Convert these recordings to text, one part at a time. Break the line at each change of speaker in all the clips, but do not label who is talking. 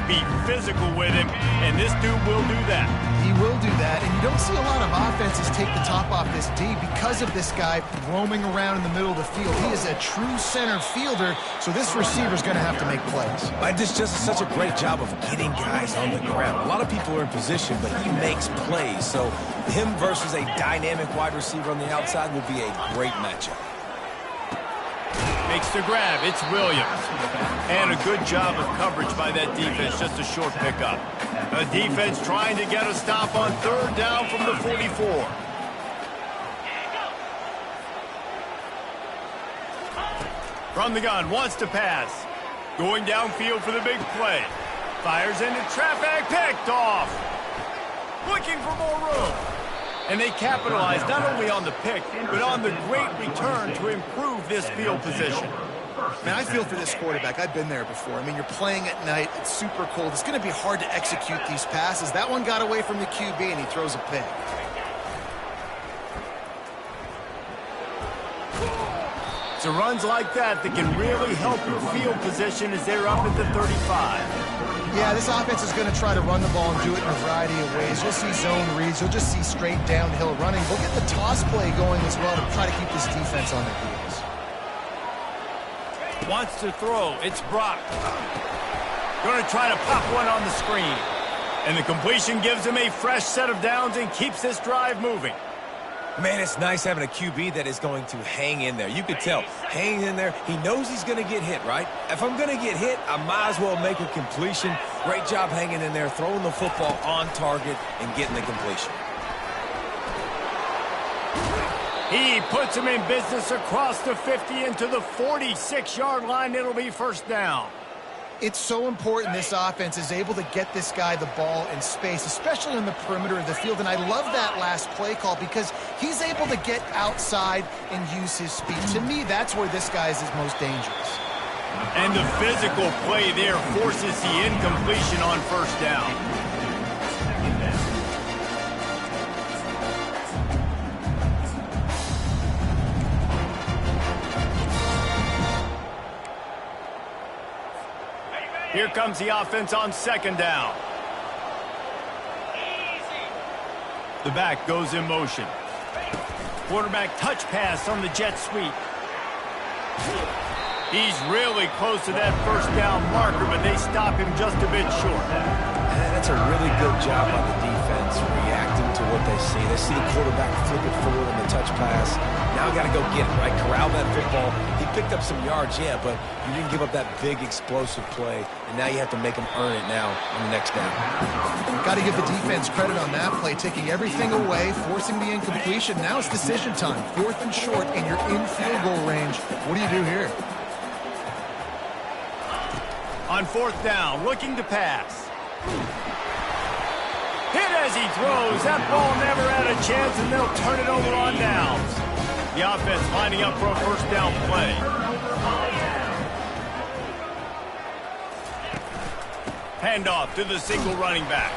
be physical with him, and this dude will do that.
He will do that, and you don't see a lot of offenses take the top off this D because of this guy roaming around in the middle of the field. He is a true center fielder, so this receiver's going to have to make plays.
This just such a great job of getting guys on the ground. A lot of people are in position, but he makes plays, so him versus a dynamic wide receiver on the outside will be a great matchup.
Makes the grab. It's Williams. And a good job of coverage by that defense. Just a short pickup. A defense trying to get a stop on third down from the 44. From the gun, wants to pass. Going downfield for the big play. Fires into traffic, picked off. Looking for more room. And they capitalize not only on the pick, but on the great return to improve this field position.
Man, I feel for this quarterback. I've been there before. I mean, you're playing at night. It's super cold. It's going to be hard to execute these passes. That one got away from the QB, and he throws a pick.
So runs like that can really help your field position as they're up at the 35.
Yeah, this offense is going to try to run the ball and do it in a variety of ways. You'll see zone reads. You'll just see straight downhill running. We'll get the toss play going as well to try to keep this defense on their heels.
Wants to throw. It's Brock. Going to try to pop one on the screen. And the completion gives him a fresh set of downs and keeps this drive moving.
Man, it's nice having a QB that is going to hang in there. You could tell, hanging in there, he knows he's going to get hit, right? If I'm going to get hit, I might as well make a completion. Great job hanging in there, throwing the football on target and getting the completion.
He puts him in business across the 50 into the 46-yard line. It'll be first down.
It's so important this offense is able to get this guy the ball in space, especially on the perimeter of the field. And I love that last play call because he's able to get outside and use his speed. To me, that's where this guy is his most dangerous.
And the physical play there forces the incompletion on first down. Here comes the offense on second down. The back goes in motion. Quarterback touch pass on the jet sweep. He's really close to that first down marker, but they stop him just a bit short.
That's a really good job by the defense, reacting to what they see. They see the quarterback flip it forward on the touch pass. Now got to go get it, right? Corral that football. He picked up some yards, yeah, but you didn't give up that big explosive play, and now you have to make him earn it now on the next down.
Got to give the defense credit on that play, taking everything away, forcing the incompletion. Now it's decision time. 4th and short, and you're in field goal range. What do you do here?
On 4th down, looking to pass. Hit as he throws. That ball never had a chance, and they'll turn it over on downs. The offense lining up for a first down play. Handoff to the single running back.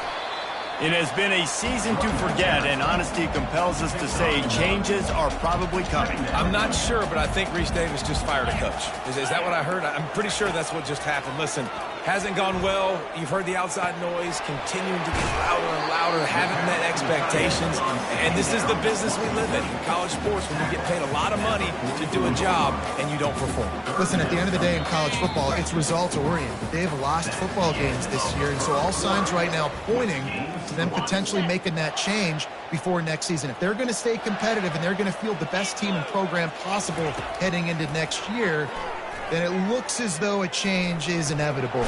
It has been a season to forget, and honesty compels us to say changes are probably coming.
I'm not sure, but I think Reese Davis just fired a coach. Is that what I heard? I'm pretty sure that's what just happened. Listen, hasn't gone well. You've heard the outside noise continuing to get louder and louder, haven't met expectations. And this is the business we live in college sports, when you get paid a lot of money to do a job and you don't perform.
Listen, at the end of the day in college football, it's results-oriented. They have lost football games this year, and so all signs right now pointing to them potentially making that change before next season. If they're going to stay competitive and they're going to field the best team and program possible heading into next year, then it looks as though a change is inevitable.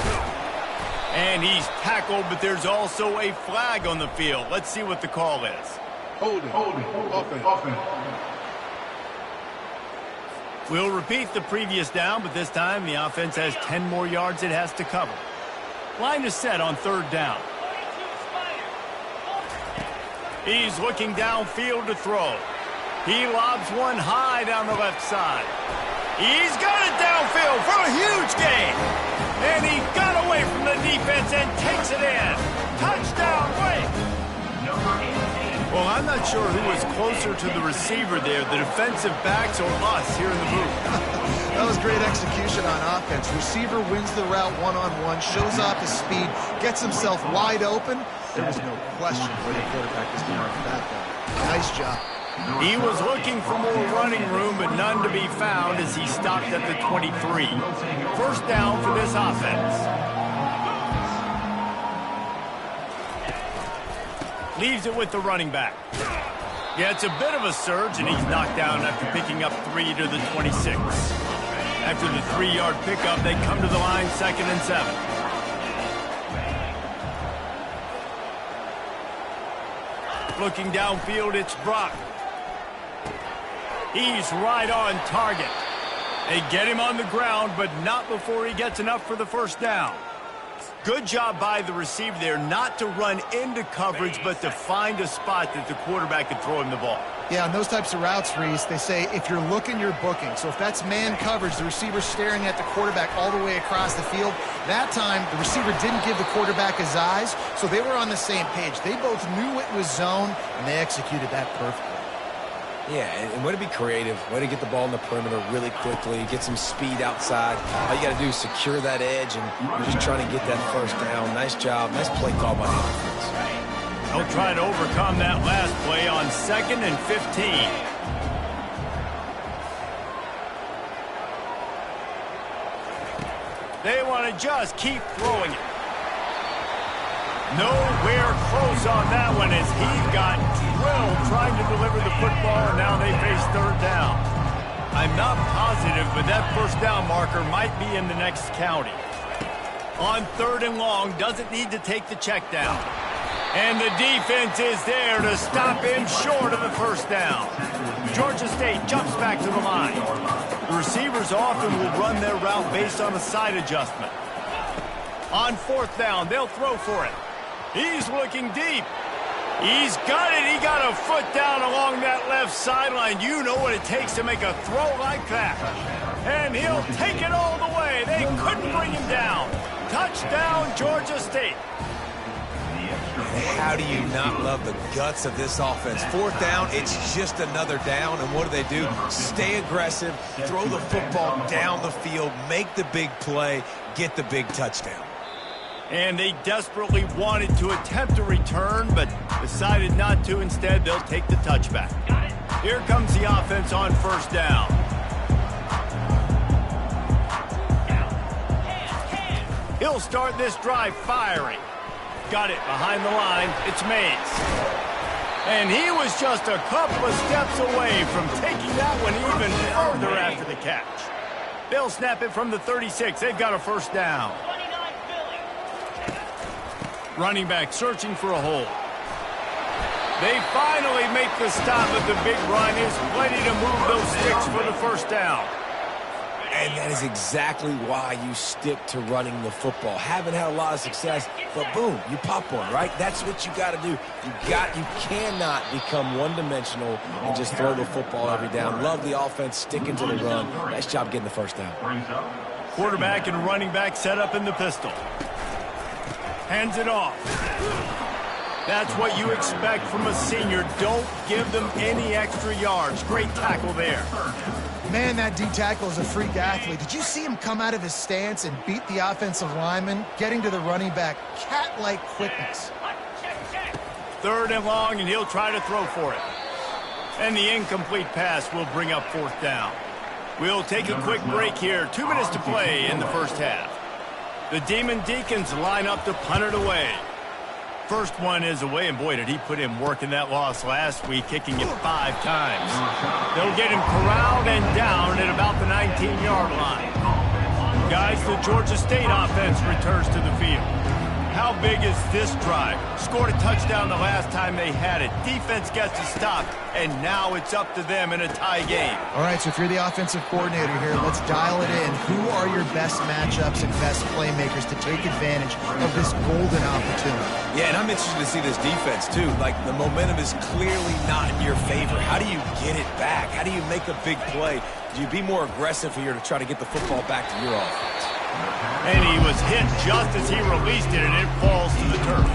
And he's tackled, but there's also a flag on the field. Let's see what the call is.
Holding, offense.
We'll repeat the previous down, but this time the offense has 10 more yards it has to cover. Line is set on 3rd down. He's looking downfield to throw. He lobs one high down the left side. He's got it downfield for a huge gain. And he got away from the defense and takes it in. Touchdown, Wake. Well, I'm I'm not sure who was closer to the receiver there, the defensive backs or us here in the booth.
That was great execution on offense. Receiver wins the route one-on-one, shows off his speed, gets himself wide open. There was no question where the quarterback was going for that guy. Nice job.
He was looking for more running room, but none to be found as he stopped at the 23. First down for this offense. Leaves it with the running back. Yeah, it's a bit of a surge, and he's knocked down after picking up 3 to the 26. After the 3-yard pickup, they come to the line 2nd and 7. Looking downfield, it's Brock. He's right on target. They get him on the ground, but not before he gets enough for the first down. Good job by the receiver there not to run into coverage, but to find a spot that the quarterback could throw him the ball.
Yeah, on those types of routes, Reese, they say if you're looking, you're booking. So if that's man coverage, the receiver's staring at the quarterback all the way across the field. That time, the receiver didn't give the quarterback his eyes, so they were on the same page. They both knew it was zone, and they executed that perfectly.
Yeah, and way to be creative, way to get the ball in the perimeter really quickly, get some speed outside. All you got to do is secure that edge, and you're just trying to get that first down. Nice job. Nice play call by the offense.
They'll try to overcome that last play on 2nd and 15. They want to just keep throwing it. Nowhere close on that one as he got drilled trying to deliver the football, and now they face 3rd down. I'm not positive, but that first down marker might be in the next county. On 3rd and long, doesn't need to take the check down. And the defense is there to stop him short of the first down. Georgia State jumps back to the line. The receivers often will run their route based on a side adjustment. On 4th down, they'll throw for it. He's looking deep. He's got it. He got a foot down along that left sideline. You know what it takes to make a throw like that. And he'll take it all the way. They couldn't bring him down. Touchdown, Georgia State.
How do you not love the guts of this offense? 4th down, it's just another down, and what do? Stay aggressive, throw the football down the field, make the big play, get the big touchdown.
And they desperately wanted to attempt a return, but decided not to. Instead, they'll take the touchback. Here comes the offense on 1st down. He'll start this drive firing. Got it behind the line. It's Mays. And he was just a couple of steps away from taking that one even further after the catch. They'll snap it from the 36. They've got a first down. Running back searching for a hole. They finally make the stop at the big run. Is plenty to move those sticks for the first down.
And that is exactly why you stick to running the football. Haven't had a lot of success, but boom, you pop one, right? That's what you got to do. You cannot become one-dimensional and just throw the football every down. Love the offense sticking to the run. Nice job getting the first down.
Quarterback and running back set up in the pistol. Hands it off. That's what you expect from a senior. Don't give them any extra yards. Great tackle there.
Man, that D-tackle is a freak athlete. Did you see him come out of his stance and beat the offensive lineman, getting to the running back? Cat-like quickness.
3rd and long, and he'll try to throw for it. And the incomplete pass will bring up 4th down. We'll take a quick break here. 2 minutes to play in the first half. The Demon Deacons line up to punt it away. First one is away, and boy, did he put in work in that loss last week, kicking it 5 times. They'll get him corralled and down at about the 19-yard line. Guys, the Georgia State offense returns to the field. How big is this drive? Scored a touchdown the last time they had it. Defense gets a stop, and now it's up to them in a tie game.
All right, so if you're the offensive coordinator here, let's dial it in. Who are your best matchups and best playmakers to take advantage of this golden opportunity?
Yeah, and I'm interested to see this defense, too. Like, the momentum is clearly not in your favor. How do you get it back? How do you make a big play? Do you be more aggressive here to try to get the football back to your offense?
And he was hit just as he released it, and it falls to the turf.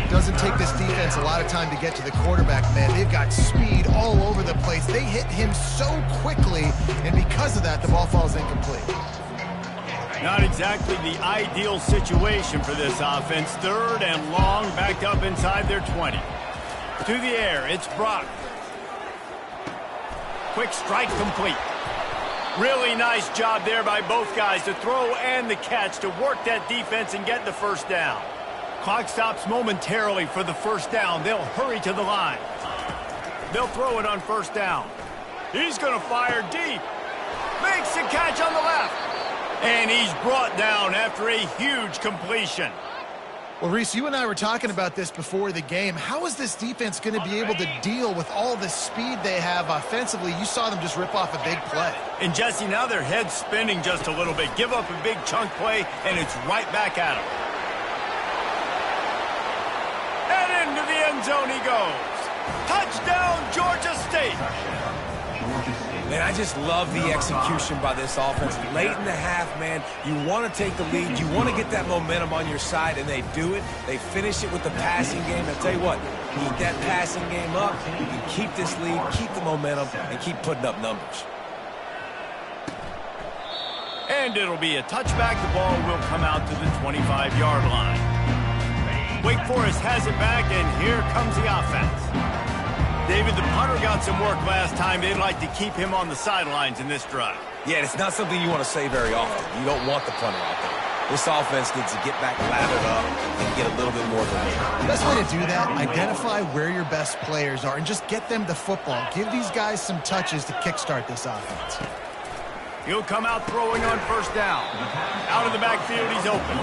Doesn't take this defense a lot of time to get to the quarterback, man. They've got speed all over the place. They hit him so quickly, and because of that, the ball falls incomplete.
Not exactly the ideal situation for this offense. 3rd and long, backed up inside their 20. To the air, it's Brock. Quick strike complete. Really nice job there by both guys, the throw and the catch, to work that defense and get the first down. Clock stops momentarily for the first down. They'll hurry to the line. They'll throw it on first down. He's going to fire deep. Makes the catch on the left. And he's brought down after a huge completion.
Well, Reese, you and I were talking about this before the game. How is this defense going to be able to deal with all the speed they have offensively? You saw them just rip off a big play.
And, Jesse, now their head's spinning just a little bit. Give up a big chunk play, and it's right back at them. And into the end zone he goes. Touchdown, Georgia State.
Man, I just love the execution by this offense. Late in the half, man, you want to take the lead. You want to get that momentum on your side, and they do it. They finish it with the passing game. I tell you what, keep that passing game up. You keep this lead, keep the momentum, and keep putting up numbers.
And it'll be a touchback. The ball will come out to the 25-yard line. Wake Forest has it back, and here comes the offense. David, the punter got some work last time. They'd like to keep him on the sidelines in this drive.
Yeah, it's not something you want to say very often. You don't want the punter out there. This offense needs to get back lathered up and get a little bit more of a lead.
Best way to do that, identify where your best players are and just get them the football. Give these guys some touches to kickstart this offense.
He'll come out throwing on first down. Out of the backfield, he's open.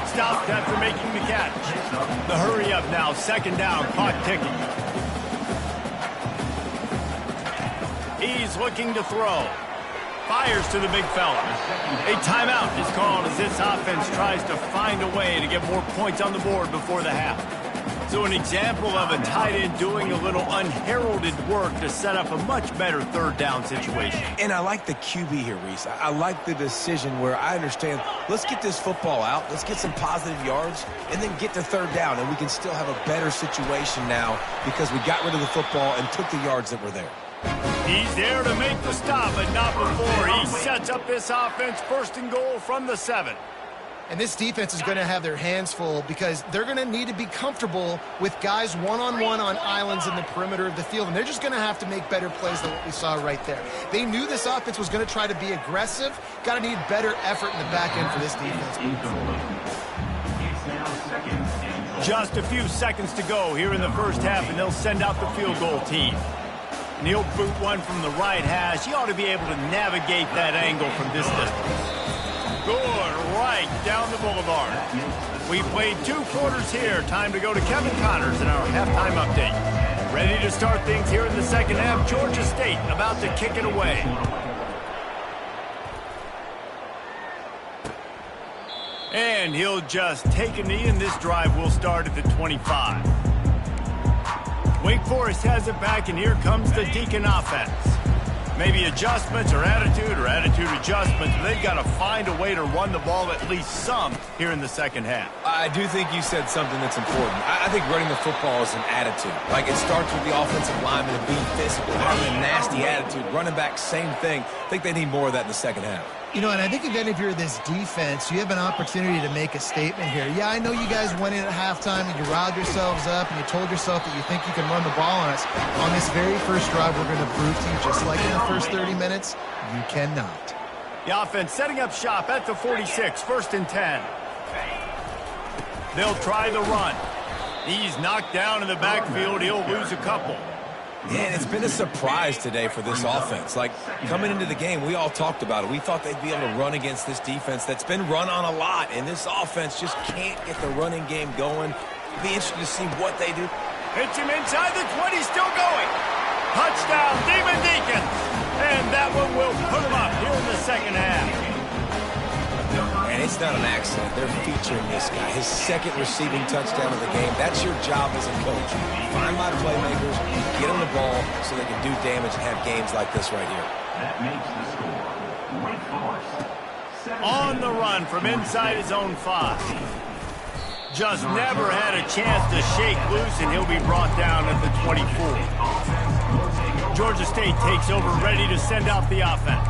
Stopped after making the catch. The hurry up now, 2nd down, clock ticking. He's looking to throw. Fires to the big fella. A timeout is called as this offense tries to find a way to get more points on the board before the half. So an example of a tight end doing a little unheralded work to set up a much better 3rd down situation.
And I like the QB here, Reese. I like the decision where I understand, let's get this football out, let's get some positive yards, and then get to 3rd down, and we can still have a better situation now because we got rid of the football and took the yards that were there.
He's there to make the stop, but not before. He sets up this offense 1st and goal from the 7.
And this defense is going to have their hands full because they're going to need to be comfortable with guys one-on-one on islands in the perimeter of the field. And they're just going to have to make better plays than what we saw right there. They knew this offense was going to try to be aggressive. Got to need better effort in the back end for this defense.
Just a few seconds to go here in the first half, and they'll send out the field goal team. And he'll boot one from the right hash. He ought to be able to navigate that angle from this distance. Good, right down the boulevard. We played 2 quarters here. Time to go to Kevin Connors in our halftime update. Ready to start things here in the second half. Georgia State about to kick it away. And he'll just take a knee, and this drive will start at the 25. Wake Forest has it back, and here comes the Deacon offense. Maybe adjustments or attitude adjustments, but they've got to find a way to run the ball at least some here in the second half.
I do think you said something that's important. I think running the football is an attitude. Like, it starts with the offensive lineman and being physical, having a nasty attitude. Running back, same thing. I think they need more of that in the second half.
You know, and I think if you're this defense, you have an opportunity to make a statement here. Yeah, I know you guys went in at halftime and you riled yourselves up and you told yourself that you think you can run the ball on us. On this very first drive, we're going to prove to you, just like in the first 30 minutes, you cannot.
The offense setting up shop at the 46, 1st and 10. They'll try the run. He's knocked down in the backfield. He'll lose a couple.
Yeah, and it's been a surprise today for this offense. Like, coming into the game, we all talked about it. We thought they'd be able to run against this defense that's been run on a lot, and this offense just can't get the running game going. It'll be interesting to see what they do.
Hits him inside the 20, still going. Touchdown, Demon Deacons. And that one will put him up here in the second half.
And it's not an accident. They're featuring this guy. His 2nd receiving touchdown of the game. That's your job as a coach. Find my playmakers, get them the ball so they can do damage and have games like this right here.
That makes the score. Wake Forest.
On the run from inside his own 5. just never had a chance to shake loose, and he'll be brought down at the 24. Georgia State takes over, ready to send out the offense.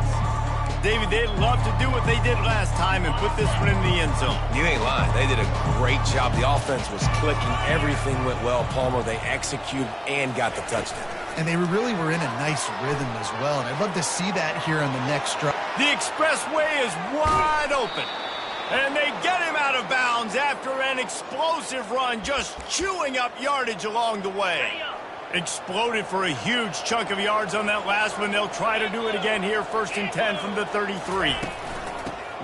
David, they'd love to do what they did last time and put this one in the end zone.
You ain't lying. They did a great job. The offense was clicking. Everything went well, Palmer. They executed and got the touchdown.
And they really were in a nice rhythm as well. And I'd love to see that here on the next drive.
The expressway is wide open. And they get him out of bounds after an explosive run, just chewing up yardage along the way. Exploded for a huge chunk of yards on that last one. They'll try to do it again here, 1st and 10 from the 33.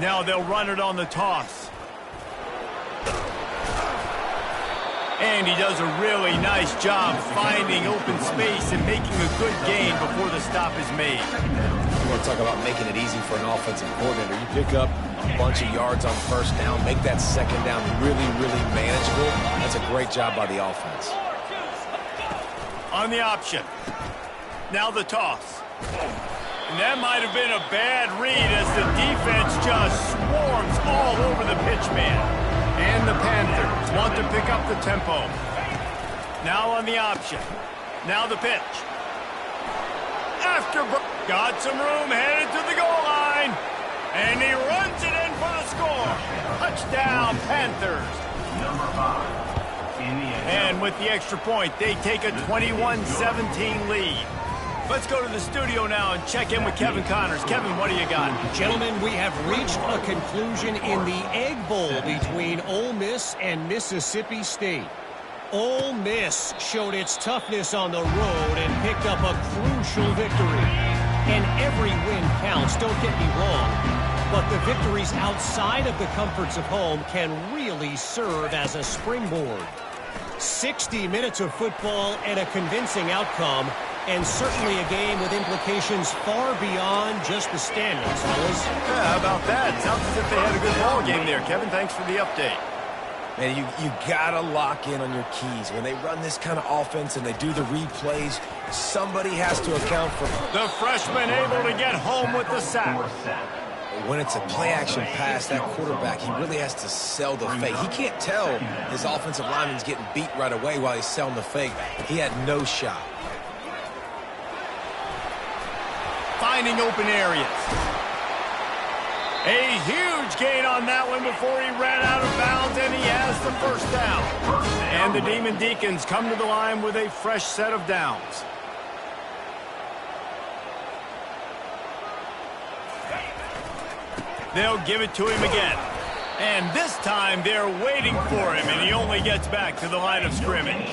Now they'll run it on the toss. And he does a really nice job finding open space and making a good gain before the stop is made.
You want to talk about making it easy for an offensive coordinator. You pick up a bunch of yards on 1st down, make that 2nd down really, really manageable. That's a great job by the offense.
On the option. Now the toss. And that might have been a bad read as the defense just swarms all over the pitch man. And the Panthers want to pick up the tempo. Now on the option. Now the pitch. Got some room, headed to the goal line. And he runs it in for the score. Touchdown, Panthers.
Number 5.
And with the extra point, they take a 21-17 lead. Let's go to the studio now and check in with Kevin Connors. Kevin, what do you got?
Gentlemen, we have reached a conclusion in the Egg Bowl between Ole Miss and Mississippi State. Ole Miss showed its toughness on the road and picked up a crucial victory. And every win counts, don't get me wrong. But the victories outside of the comforts of home can really serve as a springboard. 60 minutes of football and a convincing outcome, and certainly a game with implications far beyond just the standings, fellas.
Yeah, how about that? Sounds as if they had a good ball game there. Kevin, thanks for the update.
Man, you got to lock in on your keys. When they run this kind of offense and they do the replays, somebody has to account for
the freshman able to get home with the sack.
When it's a play-action pass, that quarterback, he really has to sell the fake. He can't tell his offensive lineman's getting beat right away while he's selling the fake. He had no shot.
Finding open areas. A huge gain on that one before he ran out of bounds, and he has the 1st down. And the Demon Deacons come to the line with a fresh set of downs. They'll give it to him again. And this time they're waiting for him, and he only gets back to the line of scrimmage.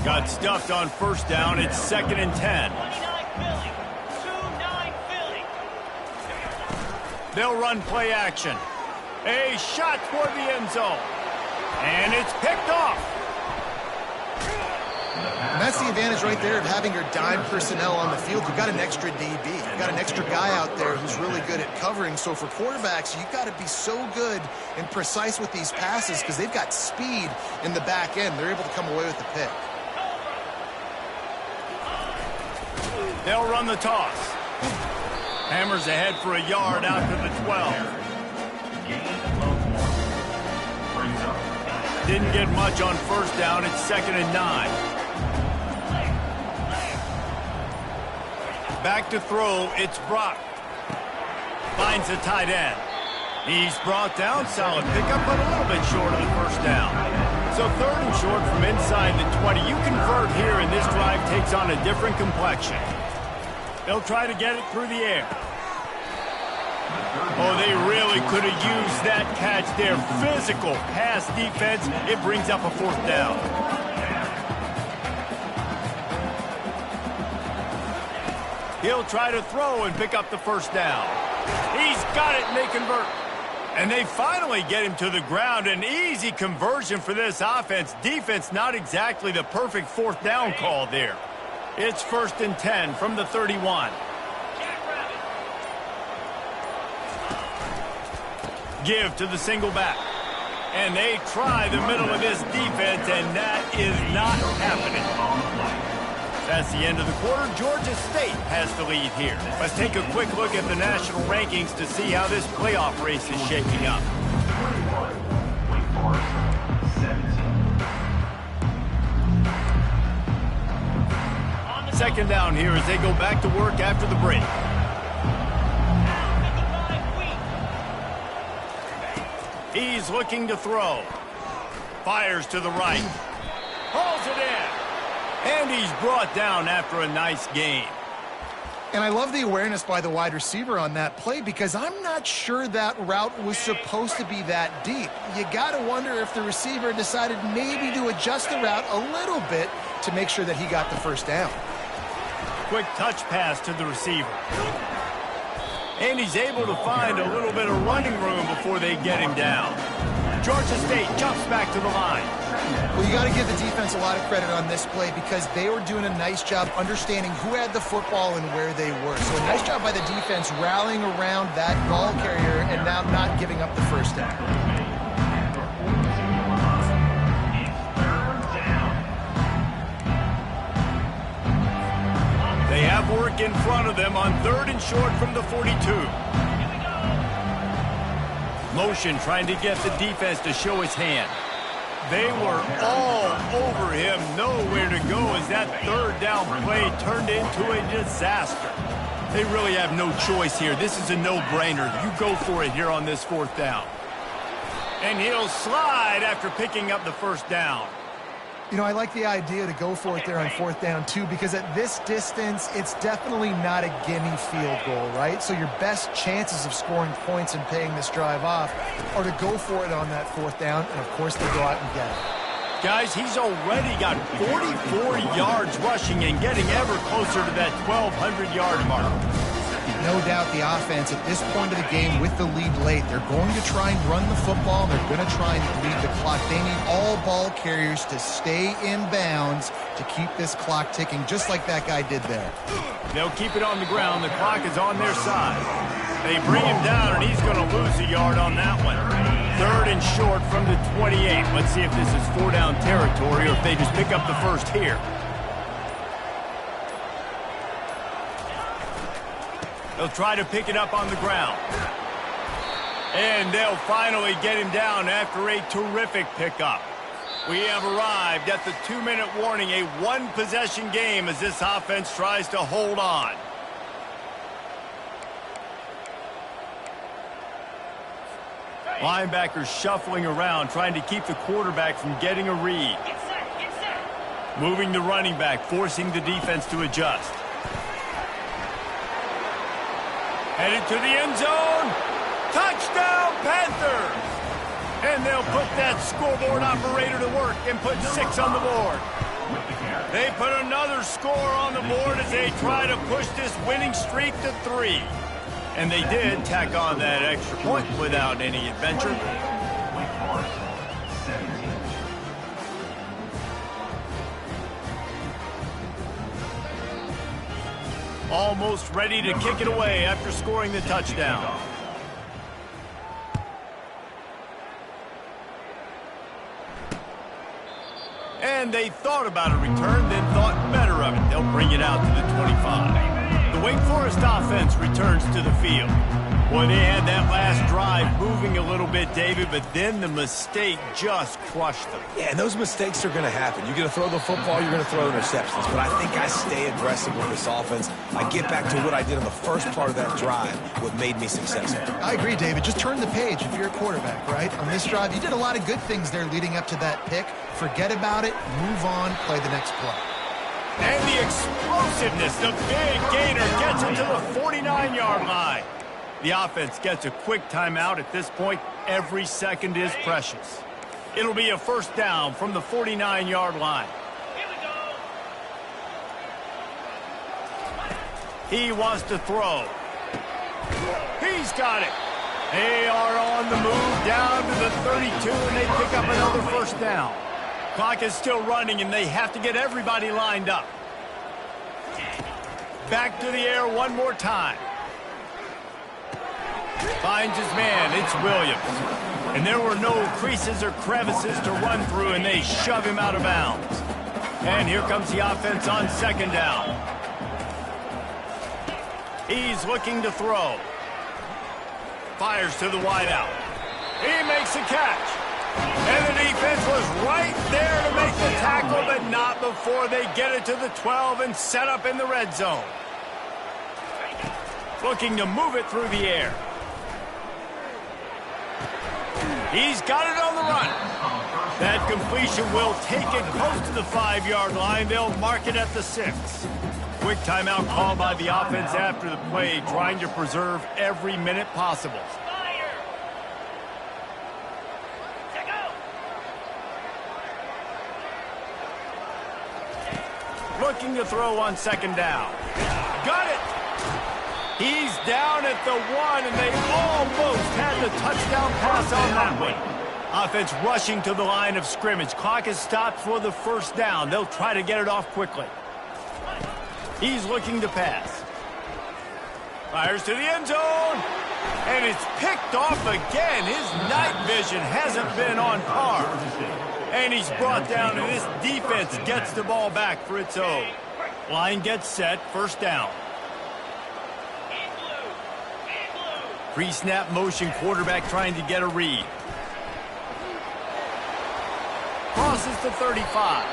Got stuffed on 1st down. It's 2nd and 10. They'll run play action. A shot toward the end zone. And it's picked off.
And that's the advantage right there of having your dime personnel on the field. You've got an extra DB. You've got an extra guy out there who's really good at covering. So for quarterbacks, you've got to be so good and precise with these passes because they've got speed in the back end. They're able to come away with the pick.
They'll run the toss. Hammers ahead for a yard out to the 12. Didn't get much on 1st down. It's 2nd and 9. Back to throw, it's Brock. Finds the tight end. He's brought down, solid pickup, but a little bit short of the 1st down. So 3rd and short from inside the 20. You convert here, and this drive takes on a different complexion. They'll try to get it through the air. Oh, they really could have used that catch there. Physical pass defense. It brings up a 4th down. He'll try to throw and pick up the 1st down. He's got it, and they convert. And they finally get him to the ground. An easy conversion for this offense. Defense, not exactly the perfect 4th down call there. It's 1st and 10 from the 31. Give to the single back. And they try the middle of this defense, and that is not happening. That's the end of the quarter. Georgia State has the lead here. Let's take a quick look at the national rankings to see how this playoff race is shaping up.
21, Wake Forest, 17.
second down here as they go back to work after the break. He's looking to throw. Fires to the right. Hauls it in. And he's brought down after a nice gain.
And I love the awareness by the wide receiver on that play because I'm not sure that route was supposed to be that deep. You got to wonder if the receiver decided maybe to adjust the route a little bit to make sure that he got the first down.
Quick touch pass to the receiver. And he's able to find a little bit of running room before they get him down. Georgia State jumps back to the line.
Well, you got to give the defense a lot of credit on this play because they were doing a nice job understanding who had the football and where they were. So a nice job by the defense rallying around that ball carrier and now not giving up the first down.
They have work in front of them on 3rd and short from the 42. Motion trying to get the defense to show his hand. They were all over him, nowhere to go as that 3rd down play turned into a disaster. They really have no choice here. This is a no-brainer. You go for it here on this 4th down. And he'll slide after picking up the first down.
You know, I like the idea to go for it there on 4th down, too, because at this distance, it's definitely not a gimme field goal, right? So your best chances of scoring points and paying this drive off are to go for it on that 4th down, and, of course, they go out and get it.
Guys, he's already got 44 yards rushing and getting ever closer to that 1,200-yard mark.
No doubt the offense at this point of the game with the lead late, they're going to try and run the football. They're going to try and lead the clock. They need all ball carriers to stay in bounds to keep this clock ticking, just like that guy did there.
They'll keep it on the ground. The clock is on their side. They bring him down, and he's going to lose a yard on that one. 3rd and short from the 28. Let's see if this is 4-down territory or if they just pick up the first here. They'll try to pick it up on the ground. And they'll finally get him down after a terrific pickup. We have arrived at the 2-minute warning, a one-possession game as this offense tries to hold on. Linebackers shuffling around, trying to keep the quarterback from getting a read. Moving the running back, forcing the defense to adjust. Headed to the end zone. Touchdown, Panthers! And they'll put that scoreboard operator to work and put 6 on the board. They put another score on the board as they try to push this winning streak to 3. And they did tack on that extra point without any adventure. Almost ready to kick it away after scoring the touchdown. And they thought about a return, then thought better of it. They'll bring it out to the 25. The Wake Forest offense returns to the field. Boy, they had that last drive moving a little bit, David, but then the mistake just crushed them.
Yeah, and those mistakes are going to happen. You're going to throw the football, you're going to throw interceptions. But I think I stay aggressive with this offense. I get back to what I did in the first part of that drive, what made me successful.
I agree, David. Just turn the page if you're a quarterback, right? On this drive, you did a lot of good things there leading up to that pick. Forget about it, move on, play the next play.
And the explosiveness, the big gainer gets him to the 49-yard line. The offense gets a quick timeout at this point. Every second is precious. It'll be a first down from the 49-yard line.
Here we go.
He wants to throw. He's got it. They are on the move down to the 32, and they pick up another first down. Clock is still running, and they have to get everybody lined up. Back to the air one more time. Finds his man. It's Williams. And there were no creases or crevices to run through, and they shove him out of bounds. And here comes the offense on second down. He's looking to throw. Fires to the wideout. He makes a catch. And the defense was right there to make the tackle, but not before they get it to the 12 and set up in the red zone. Looking to move it through the air. He's got it on the run. That completion will take it close to the 5-yard line. They'll mark it at the 6. Quick timeout call by the offense after the play, trying to preserve every minute possible. Looking to throw on second down. Got it! He's down at the 1, and they almost had the touchdown pass on that one. Offense rushing to the line of scrimmage. Clock is stopped for the first down. They'll try to get it off quickly. He's looking to pass. Fires to the end zone. And it's picked off again. His night vision hasn't been on par. And he's brought down, and this defense gets the ball back for its own. Line gets set, first down. Pre-snap motion, quarterback trying to get a read. Crosses the 35.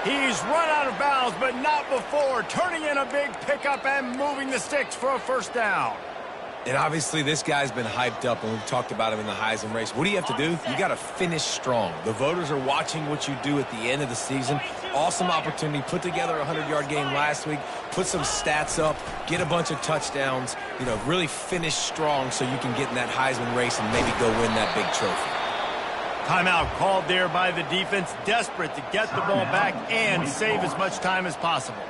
He's run out of bounds, but not before. Turning in a big pickup and moving the sticks for a first down.
And obviously this guy's been hyped up, and we've talked about him in the Heisman race. What do you have to do? You got to finish strong. The voters are watching what you do at the end of the season. Awesome opportunity. Put together a 100-yard game last week. Put some stats up. Get a bunch of touchdowns. You know, really finish strong so you can get in that Heisman race and maybe go win that big trophy.
Timeout called there by the defense, desperate to get the ball back and save as much time as possible.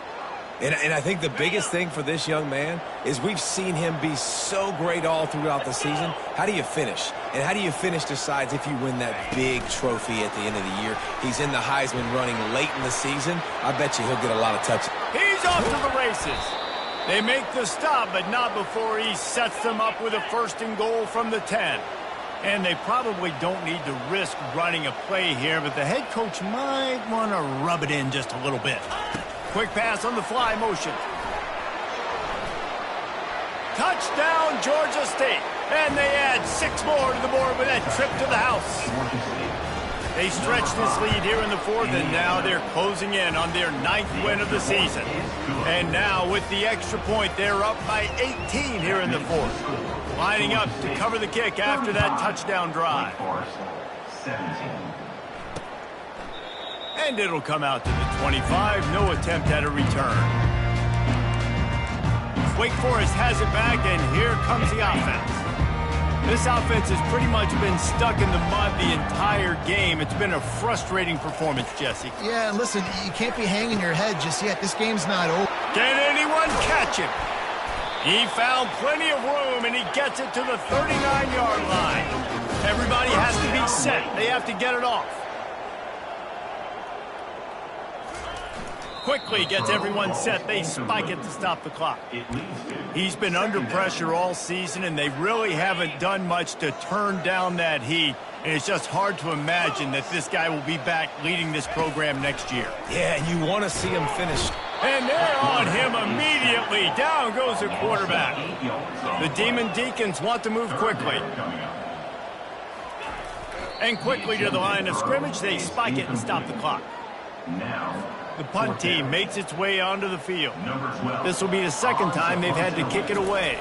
And I think the biggest thing for this young man is we've seen him be so great all throughout the season. How do you finish? And how do you finish decides if you win that big trophy at the end of the year. He's in the Heisman running late in the season. I bet you he'll get a lot of touches.
He's off to the races. They make the stop, but not before he sets them up with a first and goal from the 10. And they probably don't need to risk running a play here, but the head coach might want to rub it in just a little bit. Quick pass on the fly motion. Touchdown, Georgia State. And they add 6 more to the board with that trip to the house. They stretch this lead here in the 4th, and now they're closing in on their 9th win of the season. And now with the extra point, they're up by 18 here in the 4th. Lining up to cover the kick after that touchdown drive. And it'll come out to the 25. No attempt at a return. Wake Forest has it back, and here comes the offense. This offense has pretty much been stuck in the mud the entire game. It's been a frustrating performance, Jesse.
Yeah, and listen, you can't be hanging your head just yet. This game's not over.
Can anyone catch him? He found plenty of room, and he gets it to the 39-yard line. Everybody has to be set. They have to get it off. Quickly gets everyone set. They spike it to stop the clock. He's been under pressure all season, and they really haven't done much to turn down that heat. And it's just hard to imagine that this guy will be back leading this program next year.
Yeah, and you want to see him finish.
And they're on him immediately. Down goes the quarterback. The Demon Deacons want to move quickly. And quickly to the line of scrimmage, they spike it and stop the clock. The punt team makes its way onto the field. This will be the second time they've had to kick it away.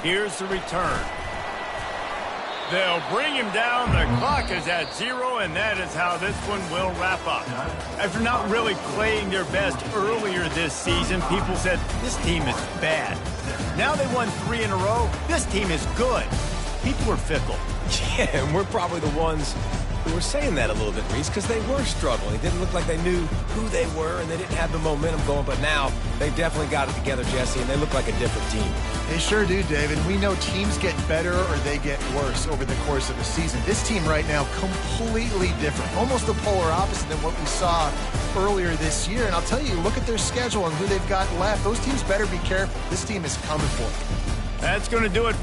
Here's the return. They'll bring him down. The clock is at 0, and that is how this one will wrap up. After not really playing their best earlier this season, people said, this team is bad. Now they won 3 in a row. This team is good. People are fickle.
Yeah, and we're probably the ones who were saying that a little bit, Reese, because they were struggling. It didn't look like they knew who they were, and they didn't have the momentum going. But now they definitely got it together, Jesse, and they look like a different team.
They sure do, David. We know teams get better or they get worse over the course of the season. This team right now, completely different. Almost the polar opposite than what we saw earlier this year. And I'll tell you, look at their schedule and who they've got left. Those teams better be careful. This team is coming for them.
That's going to do it